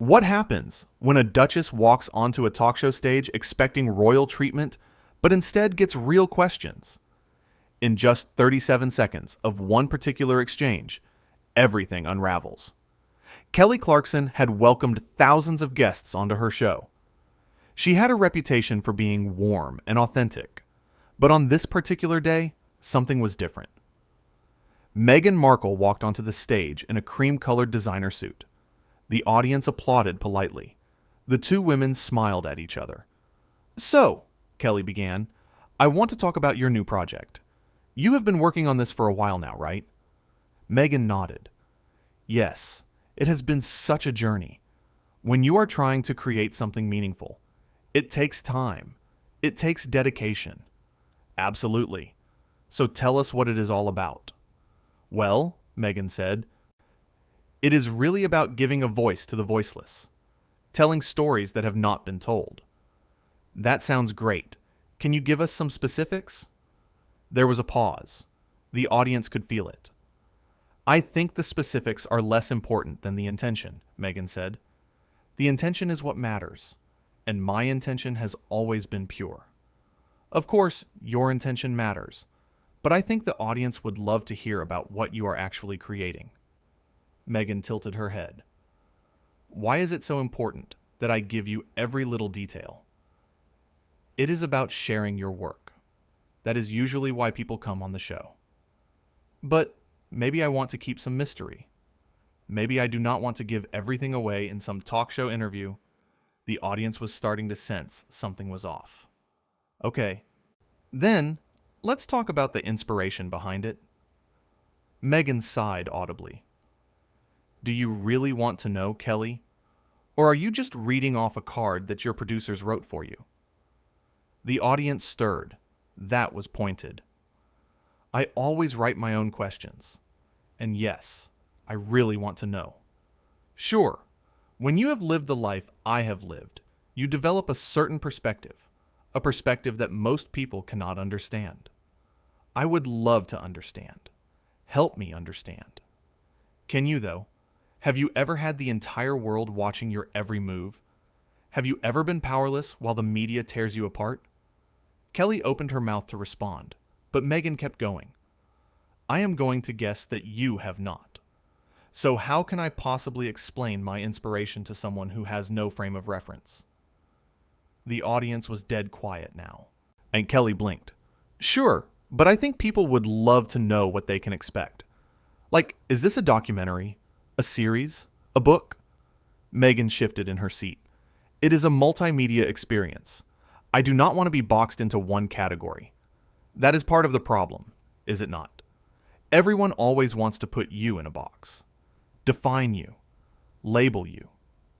What happens when a duchess walks onto a talk show stage expecting royal treatment, but instead gets real questions? In just 37 seconds of one particular exchange, everything unravels. Kelly Clarkson had welcomed thousands of guests onto her show. She had a reputation for being warm and authentic, but on this particular day, something was different. Meghan Markle walked onto the stage in a cream-colored designer suit. The audience applauded politely. The two women smiled at each other. "So," Kelly began, "I want to talk about your new project. You have been working on this for a while now, right?" Meghan nodded. "Yes, it has been such a journey. When you are trying to create something meaningful, it takes time. It takes dedication." "Absolutely. So tell us what it is all about." "Well," Meghan said, "it is really about giving a voice to the voiceless, telling stories that have not been told." "That sounds great. Can you give us some specifics?" There was a pause. The audience could feel it. "I think the specifics are less important than the intention," Meghan said. "The intention is what matters, and my intention has always been pure. Of course, your intention matters, but I think the audience would love to hear about what you are actually creating." Meghan tilted her head. "Why is it so important that I give you every little detail?" "It is about sharing your work. That is usually why people come on the show." "But maybe I want to keep some mystery. Maybe I do not want to give everything away in some talk show interview." The audience was starting to sense something was off. "Okay. Then, let's talk about the inspiration behind it." Meghan sighed audibly. "Do you really want to know, Kelly? Or are you just reading off a card that your producers wrote for you?" The audience stirred. That was pointed. "I always write my own questions. And yes, I really want to know." "Sure. When you have lived the life I have lived, you develop a certain perspective, a perspective that most people cannot understand. I would love to understand. Help me understand." "Can you, though? Have you ever had the entire world watching your every move? Have you ever been powerless while the media tears you apart?" Kelly opened her mouth to respond, but Meghan kept going. "I am going to guess that you have not. So how can I possibly explain my inspiration to someone who has no frame of reference?" The audience was dead quiet now, and Kelly blinked. "Sure, but I think people would love to know what they can expect. Like, is this a documentary? A series? A book?" Meghan shifted in her seat. "It is a multimedia experience. I do not want to be boxed into one category. That is part of the problem, is it not? Everyone always wants to put you in a box. Define you. Label you.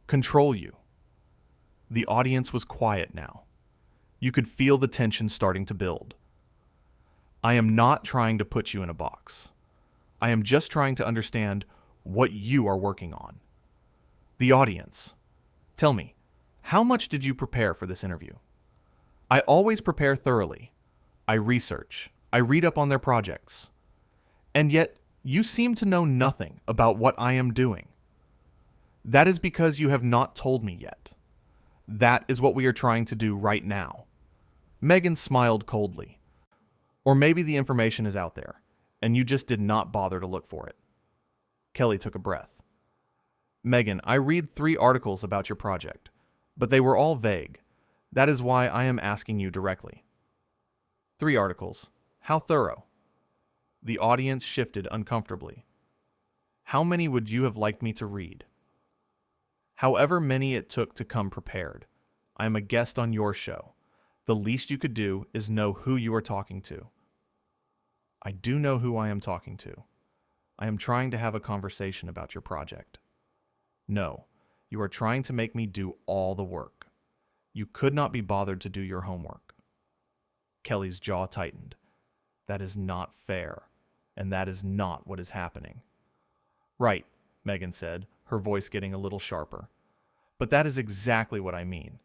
Control you." The audience was quiet now. You could feel the tension starting to build. "I am not trying to put you in a box. I am just trying to understand what you are working on." The audience. "Tell me, how much did you prepare for this interview?" "I always prepare thoroughly. I research. I read up on their projects. And yet, you seem to know nothing about what I am doing." "That is because you have not told me yet. That is what we are trying to do right now." Meghan smiled coldly. "Or maybe the information is out there, and you just did not bother to look for it." Kelly took a breath. "Meghan, I read 3 articles about your project, but they were all vague. That is why I am asking you directly." 3 articles. How thorough?" The audience shifted uncomfortably. "How many would you have liked me to read?" "However many it took to come prepared. I am a guest on your show. The least you could do is know who you are talking to." "I do know who I am talking to. I am trying to have a conversation about your project." "No, you are trying to make me do all the work. You could not be bothered to do your homework." Kelly's jaw tightened. That is not fair, and that is not what is happening. "Right," Meghan said, her voice getting a little sharper. "But that is exactly what I mean.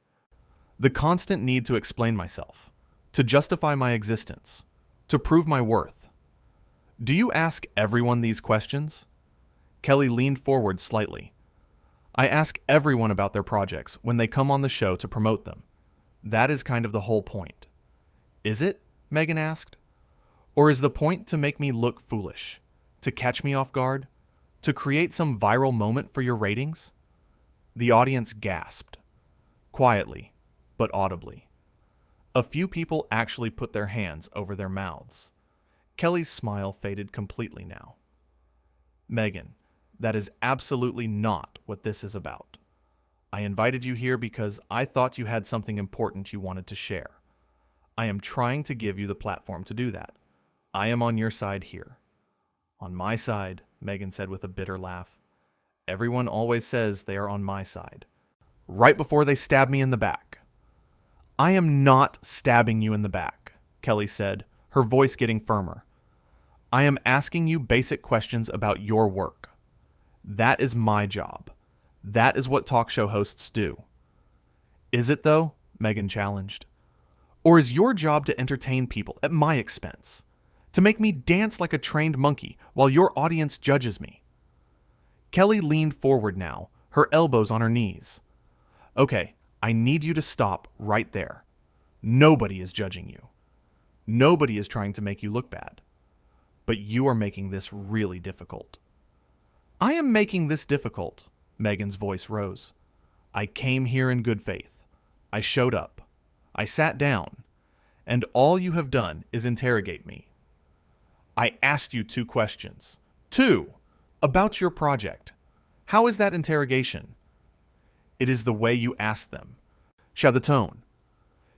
The constant need to explain myself, to justify my existence, to prove my worth. Do you ask everyone these questions?" Kelly leaned forward slightly. I ask everyone about their projects when they come on the show to promote them. That is kind of the whole point. Is it? Meghan asked. Or is the point to make me look foolish? To catch me off guard? To create some viral moment for your ratings? The audience gasped. Quietly, but audibly. A few people actually put their hands over their mouths. Kelly's smile faded completely now. Meghan, that is absolutely not what this is about. I invited you here because I thought you had something important you wanted to share. I am trying to give you the platform to do that. I am on your side here. On my side, Meghan said with a bitter laugh. Everyone always says they are on my side. Right before they stab me in the back. I am not stabbing you in the back, Kelly said, her voice getting firmer. I am asking you basic questions about your work. That is my job. That is what talk show hosts do. Is it, though? Meghan challenged. Or is your job to entertain people at my expense? To make me dance like a trained monkey while your audience judges me? Kelly leaned forward now, her elbows on her knees. Okay, I need you to stop right there. Nobody is judging you. Nobody is trying to make you look bad. But you are making this really difficult. I am making this difficult, Meghan's voice rose. I came here in good faith. I showed up. I sat down. And all you have done is interrogate me. I asked you 2 questions. 2! About your project. How is that interrogation? It is the way you ask them. Show the tone.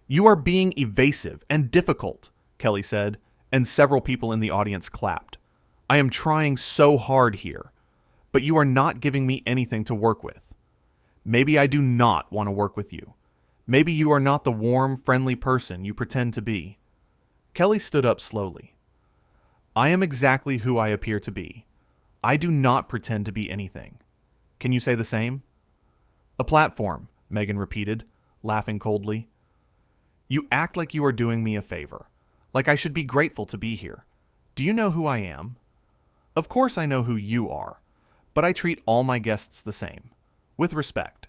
You are being evasive and difficult, Kelly said, and several people in the audience clapped. I am trying so hard here, but you are not giving me anything to work with. Maybe I do not want to work with you. Maybe you are not the warm, friendly person you pretend to be. Kelly stood up slowly. I am exactly who I appear to be. I do not pretend to be anything. Can you say the same? A platform, Meghan repeated, laughing coldly. You act like you are doing me a favor, like I should be grateful to be here. Do you know who I am? Of course I know who you are, but I treat all my guests the same, with respect,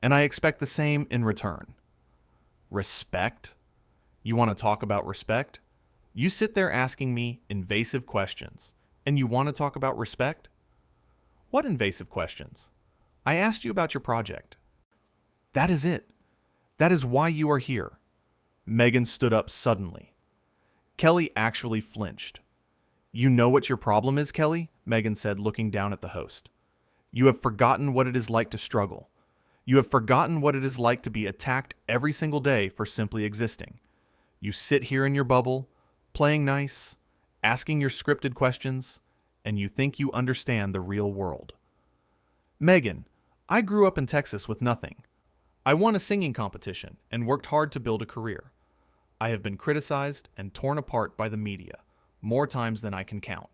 and I expect the same in return. Respect? You want to talk about respect? You sit there asking me invasive questions, and you want to talk about respect? What invasive questions? I asked you about your project. That is it. That is why you are here. Meghan stood up suddenly. Kelly actually flinched. You know what your problem is, Kelly? Meghan said, looking down at the host. You have forgotten what it is like to struggle. You have forgotten what it is like to be attacked every single day for simply existing. You sit here in your bubble, playing nice, asking your scripted questions, and you think you understand the real world. Meghan, I grew up in Texas with nothing. I won a singing competition and worked hard to build a career. I have been criticized and torn apart by the media more times than I can count.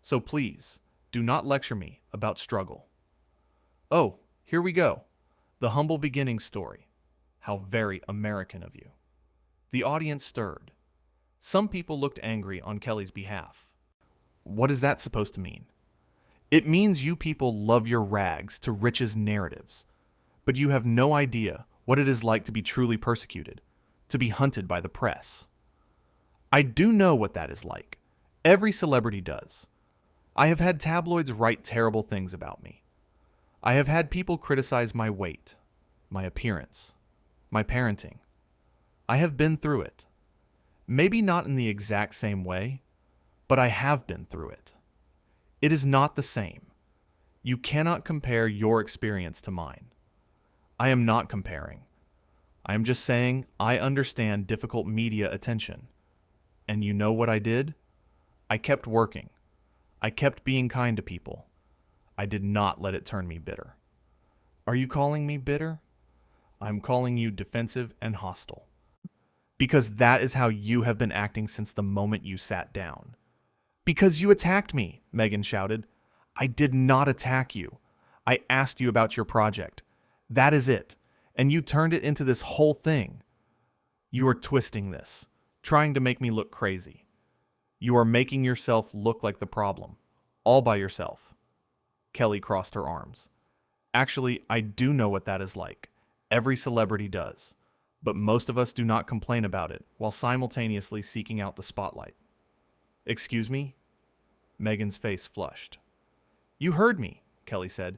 So please, do not lecture me about struggle. Oh, here we go. The humble beginning story. How very American of you. The audience stirred. Some people looked angry on Kelly's behalf. What is that supposed to mean? It means you people love your rags to riches narratives, but you have no idea what it is like to be truly persecuted, to be hunted by the press. I do know what that is like. Every celebrity does. I have had tabloids write terrible things about me. I have had people criticize my weight, my appearance, my parenting. I have been through it. Maybe not in the exact same way, but I have been through it. It is not the same. You cannot compare your experience to mine. I am not comparing. I am just saying I understand difficult media attention. And you know what I did? I kept working. I kept being kind to people. I did not let it turn me bitter. Are you calling me bitter? I'm calling you defensive and hostile. Because that is how you have been acting since the moment you sat down. Because you attacked me, Meghan shouted. I did not attack you. I asked you about your project. That is it. And you turned it into this whole thing. You are twisting this, trying to make me look crazy. You are making yourself look like the problem, all by yourself. Kelly crossed her arms. Actually, I do know what that is like. Every celebrity does. But most of us do not complain about it while simultaneously seeking out the spotlight. Excuse me? Meghan's face flushed. You heard me, Kelly said.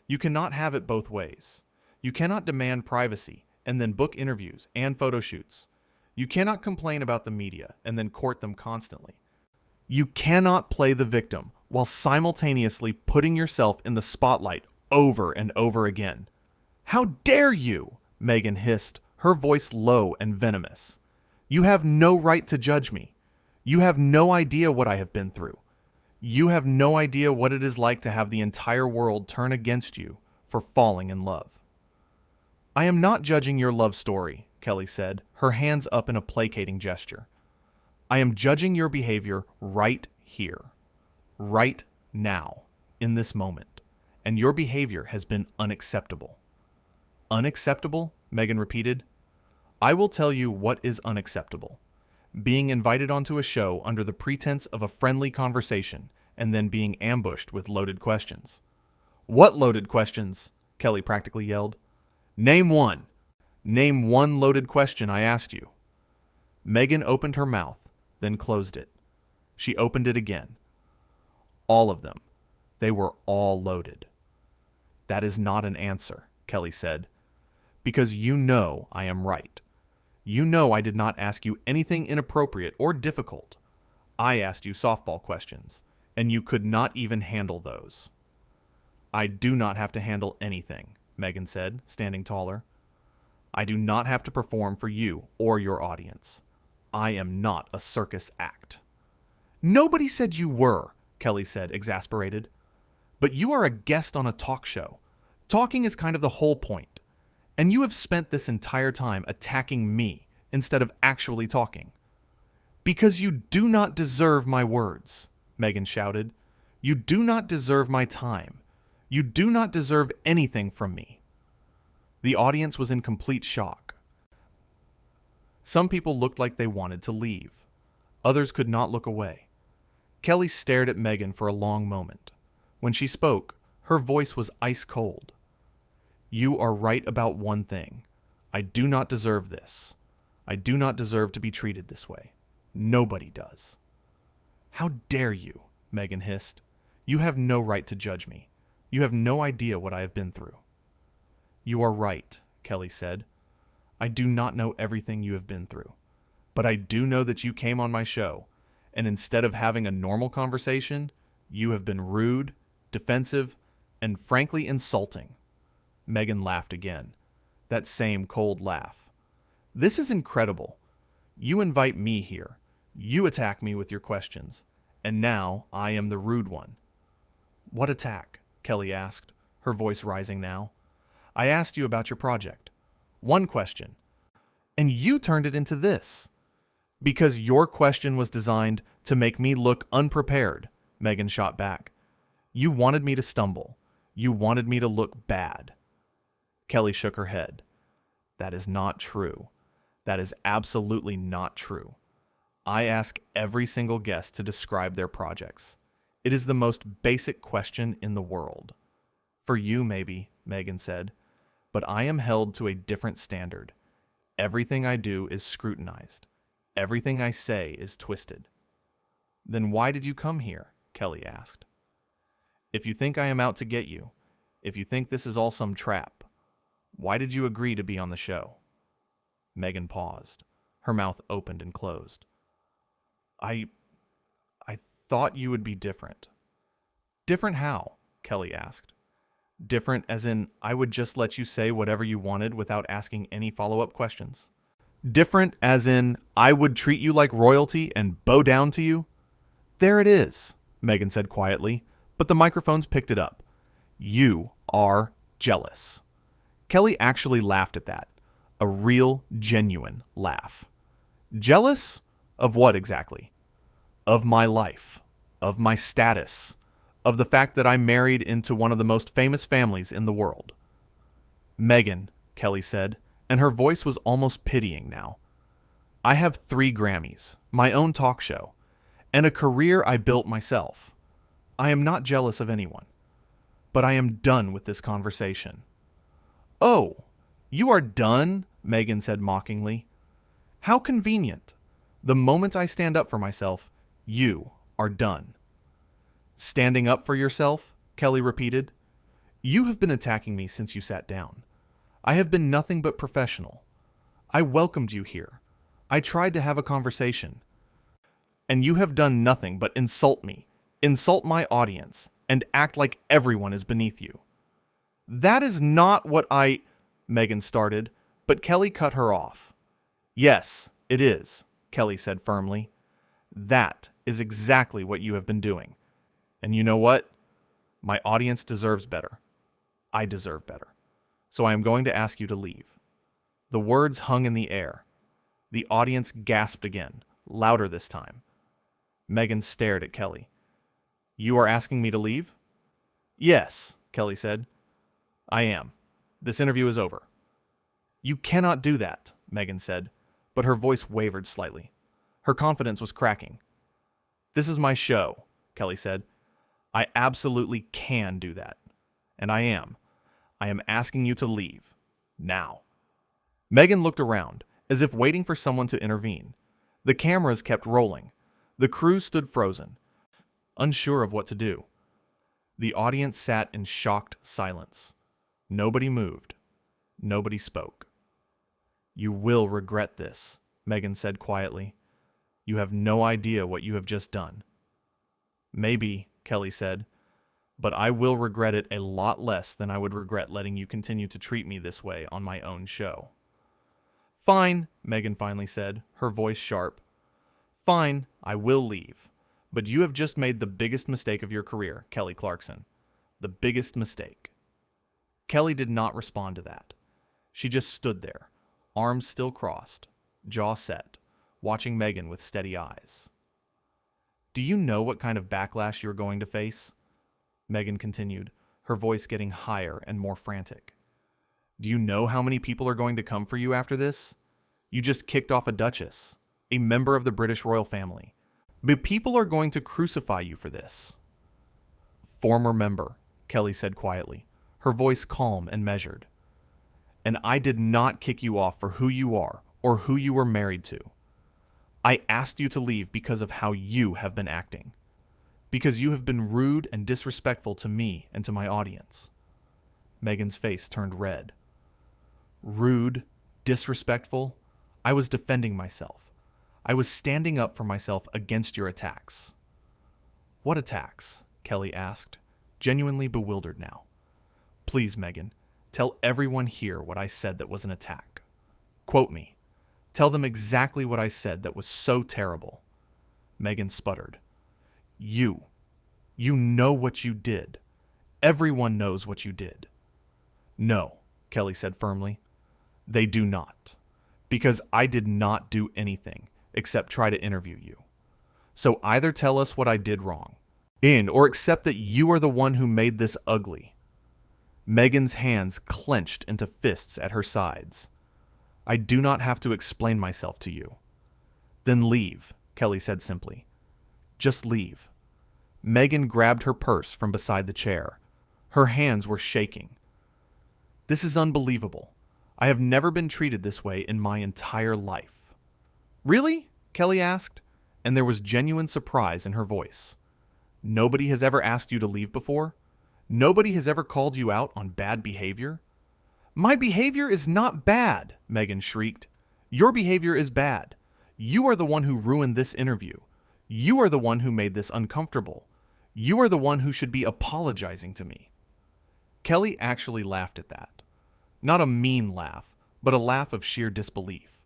You cannot have it both ways. You cannot demand privacy and then book interviews and photo shoots. You cannot complain about the media and then court them constantly. You cannot play the victim while simultaneously putting yourself in the spotlight over and over again. How dare you? Meghan hissed, her voice low and venomous. You have no right to judge me. You have no idea what I have been through. You have no idea what it is like to have the entire world turn against you for falling in love. I am not judging your love story, Kelly said, her hands up in a placating gesture. I am judging your behavior right here, right now, in this moment, and your behavior has been unacceptable. Unacceptable? Meghan repeated. I will tell you what is unacceptable. Being invited onto a show under the pretense of a friendly conversation and then being ambushed with loaded questions. What loaded questions? Kelly practically yelled. Name one. Name one loaded question I asked you. Meghan opened her mouth, then closed it. She opened it again. All of them. They were all loaded. That is not an answer, Kelly said, because you know I am right. You know I did not ask you anything inappropriate or difficult. I asked you softball questions, and you could not even handle those. I do not have to handle anything, Meghan said, standing taller. I do not have to perform for you or your audience. I am not a circus act. Nobody said you were, Kelly said, exasperated. But you are a guest on a talk show. Talking is kind of the whole point. And you have spent this entire time attacking me instead of actually talking. Because you do not deserve my words, Meghan shouted. You do not deserve my time. You do not deserve anything from me. The audience was in complete shock. Some people looked like they wanted to leave. Others could not look away. Kelly stared at Meghan for a long moment. When she spoke, her voice was ice cold. You are right about one thing. I do not deserve this. I do not deserve to be treated this way. Nobody does. How dare you, Meghan hissed. You have no right to judge me. You have no idea what I have been through. You are right, Kelly said. I do not know everything you have been through, but I do know that you came on my show, and instead of having a normal conversation, you have been rude, defensive, and frankly insulting. Meghan laughed again, that same cold laugh. This is incredible. You invite me here. You attack me with your questions, and now I am the rude one. What attack? Kelly asked, her voice rising now. I asked you about your project. One question. And you turned it into this. Because your question was designed to make me look unprepared, Meghan shot back. You wanted me to stumble. You wanted me to look bad. Kelly shook her head. That is not true. That is absolutely not true. I ask every single guest to describe their projects. It is the most basic question in the world. For you, maybe, Meghan said, but I am held to a different standard. Everything I do is scrutinized. Everything I say is twisted. Then why did you come here? Kelly asked. If you think I am out to get you, if you think this is all some trap, why did you agree to be on the show? Meghan paused. Her mouth opened and closed. I thought you would be different. Different how? Kelly asked. Different as in I would just let you say whatever you wanted without asking any follow-up questions. Different as in I would treat you like royalty and bow down to you? There it is, Meghan said quietly, but the microphones picked it up. You are jealous. Kelly actually laughed at that. A real, genuine laugh. Jealous? Of what exactly? Of my life. Of my status. Of the fact that I married into one of the most famous families in the world. Meghan, Kelly said, and her voice was almost pitying now. I have 3 Grammys, my own talk show, and a career I built myself. I am not jealous of anyone. but I am done with this conversation." "Oh, you are done?" Meghan said mockingly. "How convenient. The moment I stand up for myself, you are done." "Standing up for yourself?" Kelly repeated. "You have been attacking me since you sat down. I have been nothing but professional. I welcomed you here. I tried to have a conversation. And you have done nothing but insult me, insult my audience, and act like everyone is beneath you." "That is not what I—" Meghan started, but Kelly cut her off. "Yes, it is," Kelly said firmly. "That is exactly what you have been doing. And you know what? My audience deserves better. I deserve better. So I am going to ask you to leave." The words hung in the air. The audience gasped again, louder this time. Meghan stared at Kelly. "You are asking me to leave?" "Yes," Kelly said. "I am. This interview is over." "You cannot do that," Meghan said, but her voice wavered slightly. Her confidence was cracking. "This is my show," Kelly said. "I absolutely can do that. And I am. I am asking you to leave. Now." Meghan looked around, as if waiting for someone to intervene. The cameras kept rolling. The crew stood frozen, unsure of what to do. The audience sat in shocked silence. Nobody moved. Nobody spoke. "You will regret this," Meghan said quietly. "You have no idea what you have just done." "Maybe," Kelly said, "but I will regret it a lot less than I would regret letting you continue to treat me this way on my own show." "Fine," Meghan finally said, her voice sharp. "Fine, I will leave. But you have just made the biggest mistake of your career, Kelly Clarkson. The biggest mistake." Kelly did not respond to that. She just stood there, arms still crossed, jaw set, watching Meghan with steady eyes. "Do you know what kind of backlash you're going to face?" Meghan continued, her voice getting higher and more frantic. "Do you know how many people are going to come for you after this? You just kicked off a duchess, a member of the British royal family. But people are going to crucify you for this." "Former member," Kelly said quietly, her voice calm and measured. "And I did not kick you off for who you are or who you were married to. I asked you to leave because of how you have been acting. Because you have been rude and disrespectful to me and to my audience." Meghan's face turned red. "Rude, disrespectful? I was defending myself. I was standing up for myself against your attacks." "What attacks?" Kelly asked, genuinely bewildered now. "Please, Meghan, tell everyone here what I said that was an attack. Quote me. Tell them exactly what I said that was so terrible." Meghan sputtered. You know what you did. Everyone knows what you did." "No," Kelly said firmly. "They do not. Because I did not do anything except try to interview you. So either tell us what I did wrong, or accept that you are the one who made this ugly." Meghan's hands clenched into fists at her sides. "I do not have to explain myself to you." "Then leave," Kelly said simply. "Just leave." Meghan grabbed her purse from beside the chair. Her hands were shaking. "This is unbelievable. I have never been treated this way in my entire life." "Really?" Kelly asked, and there was genuine surprise in her voice. "Nobody has ever asked you to leave before? Nobody has ever called you out on bad behavior?" "My behavior is not bad," Meghan shrieked. "Your behavior is bad. You are the one who ruined this interview. You are the one who made this uncomfortable. You are the one who should be apologizing to me." Kelly actually laughed at that. Not a mean laugh, but a laugh of sheer disbelief.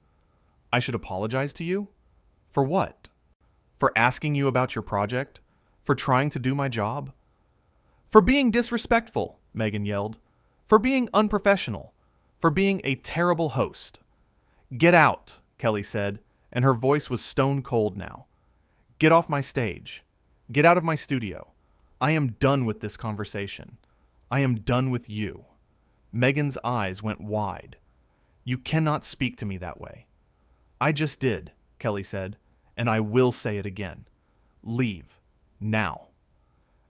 "I should apologize to you? For what? For asking you about your project? For trying to do my job?" "For being disrespectful," Meghan yelled. "For being unprofessional. For being a terrible host." "Get out," Kelly said, and her voice was stone cold now. "Get off my stage. Get out of my studio. I am done with this conversation. I am done with you." Meghan's eyes went wide. "You cannot speak to me that way." "I just did," Kelly said, "and I will say it again. Leave. Now."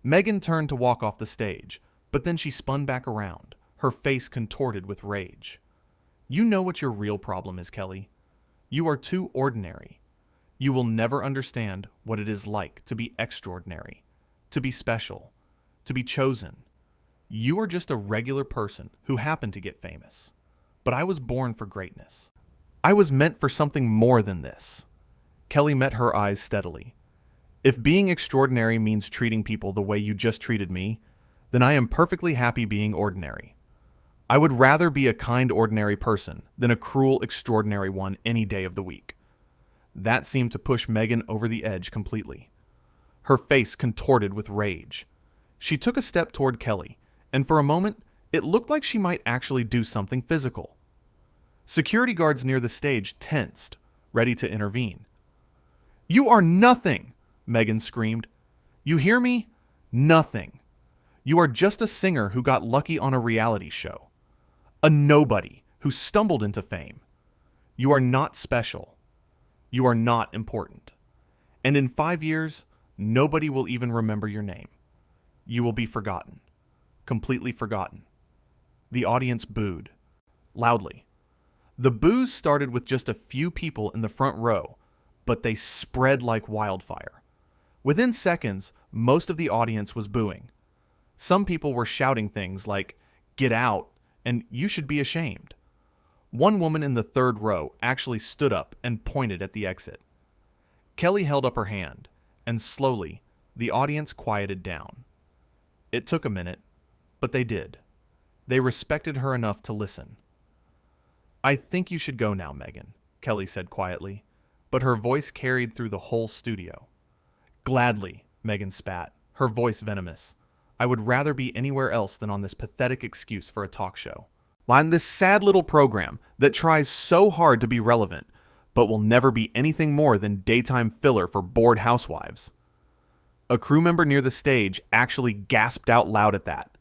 Meghan turned to walk off the stage, But then she spun back around, her face contorted with rage. You know what your real problem is, Kelly. You are too ordinary. You will never understand what it is like to be extraordinary, to be special, to be chosen. You are just a regular person who happened to get famous. But I was born for greatness. I was meant for something more than this. Kelly met her eyes steadily. If being extraordinary means treating people the way you just treated me, then I am perfectly happy being ordinary. I would rather be a kind, ordinary person than a cruel, extraordinary one any day of the week. That seemed to push Meghan over the edge completely. Her face contorted with rage. She took a step toward Kelly, and for a moment, it looked like she might actually do something physical. Security guards near the stage tensed, ready to intervene. "You are nothing!" Meghan screamed. "You hear me? Nothing. You are just a singer who got lucky on a reality show. A nobody who stumbled into fame. You are not special. You are not important. And in 5 years, nobody will even remember your name. You will be forgotten. Completely forgotten." The audience booed. Loudly. The boos started with just a few people in the front row, but they spread like wildfire. Within seconds, most of the audience was booing. Some people were shouting things like, "Get out," and "You should be ashamed." One woman in the third row actually stood up and pointed at the exit. Kelly held up her hand, and slowly, the audience quieted down. It took a minute, but they did. They respected her enough to listen. "I think you should go now, Meghan," Kelly said quietly, but her voice carried through the whole studio. "Gladly," Meghan spat, her voice venomous. "I would rather be anywhere else than on this pathetic excuse for a talk show. On this sad little program that tries so hard to be relevant, but will never be anything more than daytime filler for bored housewives." A crew member near the stage actually gasped out loud at that.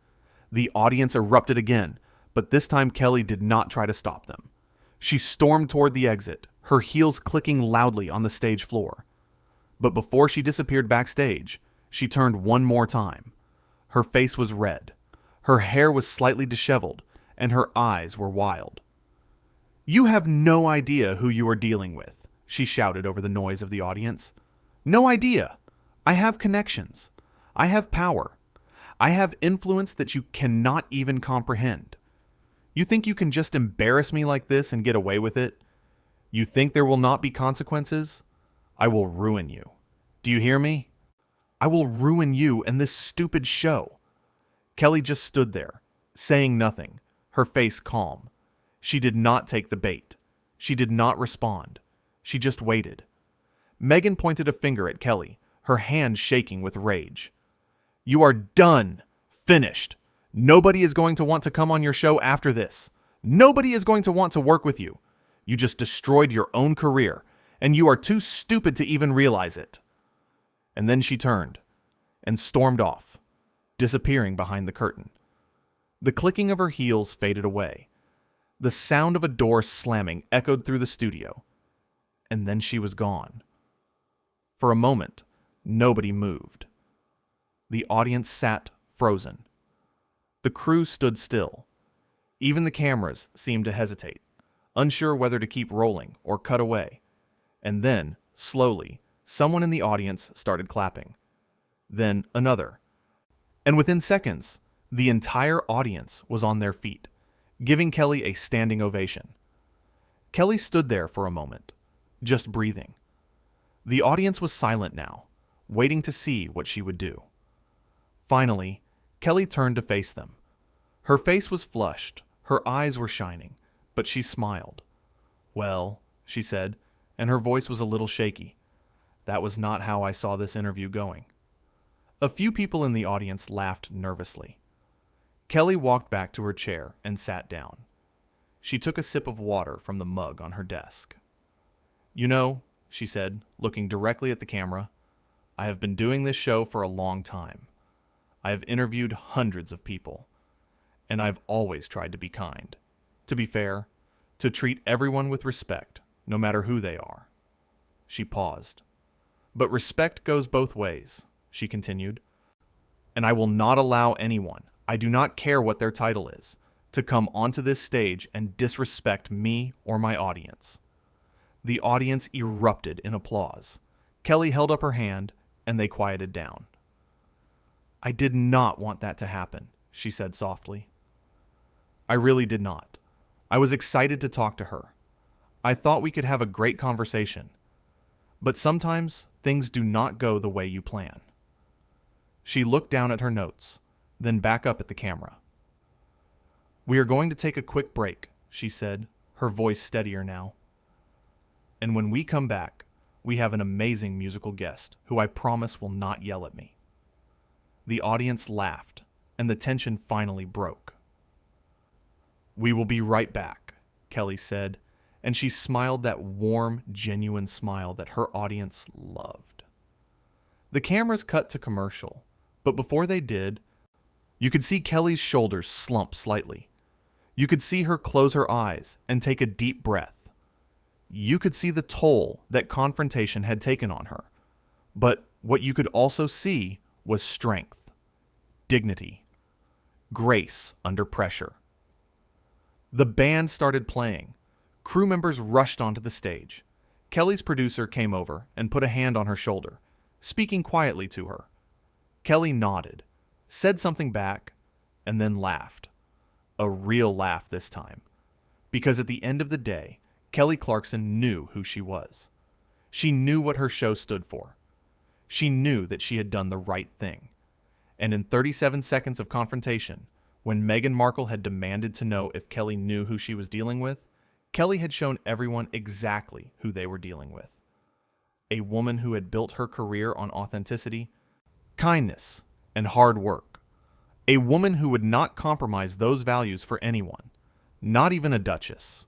The audience erupted again, but this time Kelly did not try to stop them. She stormed toward the exit, her heels clicking loudly on the stage floor. But before she disappeared backstage, she turned one more time. Her face was red, her hair was slightly disheveled, and her eyes were wild. "You have no idea who you are dealing with," she shouted over the noise of the audience. "No idea. I have connections. I have power. I have influence that you cannot even comprehend. You think you can just embarrass me like this and get away with it? You think there will not be consequences? I will ruin you. Do you hear me? I will ruin you and this stupid show." Kelly just stood there, saying nothing, her face calm. She did not take the bait. She did not respond. She just waited. Meghan pointed a finger at Kelly, her hand shaking with rage. "You are done. Finished. Nobody is going to want to come on your show after this. Nobody is going to want to work with you. You just destroyed your own career, and you are too stupid to even realize it." And then she turned and stormed off, disappearing behind the curtain. The clicking of her heels faded away. The sound of a door slamming echoed through the studio, and then she was gone. For a moment, nobody moved. The audience sat frozen. The crew stood still. Even the cameras seemed to hesitate, unsure whether to keep rolling or cut away. And then, slowly, someone in the audience started clapping. Then another. And within seconds, the entire audience was on their feet, giving Kelly a standing ovation. Kelly stood there for a moment, just breathing. The audience was silent now, waiting to see what she would do. Finally, Kelly turned to face them. Her face was flushed, her eyes were shining, but she smiled. "Well," she said, and her voice was a little shaky, "that was not how I saw this interview going." A few people in the audience laughed nervously. Kelly walked back to her chair and sat down. She took a sip of water from the mug on her desk. "You know," she said, looking directly at the camera, "I have been doing this show for a long time. I have interviewed hundreds of people, and I've always tried to be kind, to be fair, to treat everyone with respect, no matter who they are." She paused. "But respect goes both ways," she continued, "and I will not allow anyone, I do not care what their title is, to come onto this stage and disrespect me or my audience. The audience erupted in applause. Kelly held up her hand, and they quieted down. I did not want that to happen, she said softly. I really did not. I was excited to talk to her. I thought we could have a great conversation. But sometimes things do not go the way you plan. She looked down at her notes, then back up at the camera. We are going to take a quick break, she said, her voice steadier now. And when we come back, we have an amazing musical guest who I promise will not yell at me. The audience laughed, and the tension finally broke. We will be right back, Kelly said, and she smiled that warm, genuine smile that her audience loved. The cameras cut to commercial, but before they did, you could see Kelly's shoulders slump slightly. You could see her close her eyes and take a deep breath. You could see the toll that confrontation had taken on her. But what you could also see was strength, dignity, grace under pressure. The band started playing. Crew members rushed onto the stage. Kelly's producer came over and put a hand on her shoulder, speaking quietly to her. Kelly nodded, said something back, and then laughed. A real laugh this time. Because at the end of the day, Kelly Clarkson knew who she was. She knew what her show stood for. She knew that she had done the right thing. And in 37 seconds of confrontation, when Meghan Markle had demanded to know if Kelly knew who she was dealing with, Kelly had shown everyone exactly who they were dealing with. A woman who had built her career on authenticity, kindness, and hard work. A woman who would not compromise those values for anyone, not even a duchess.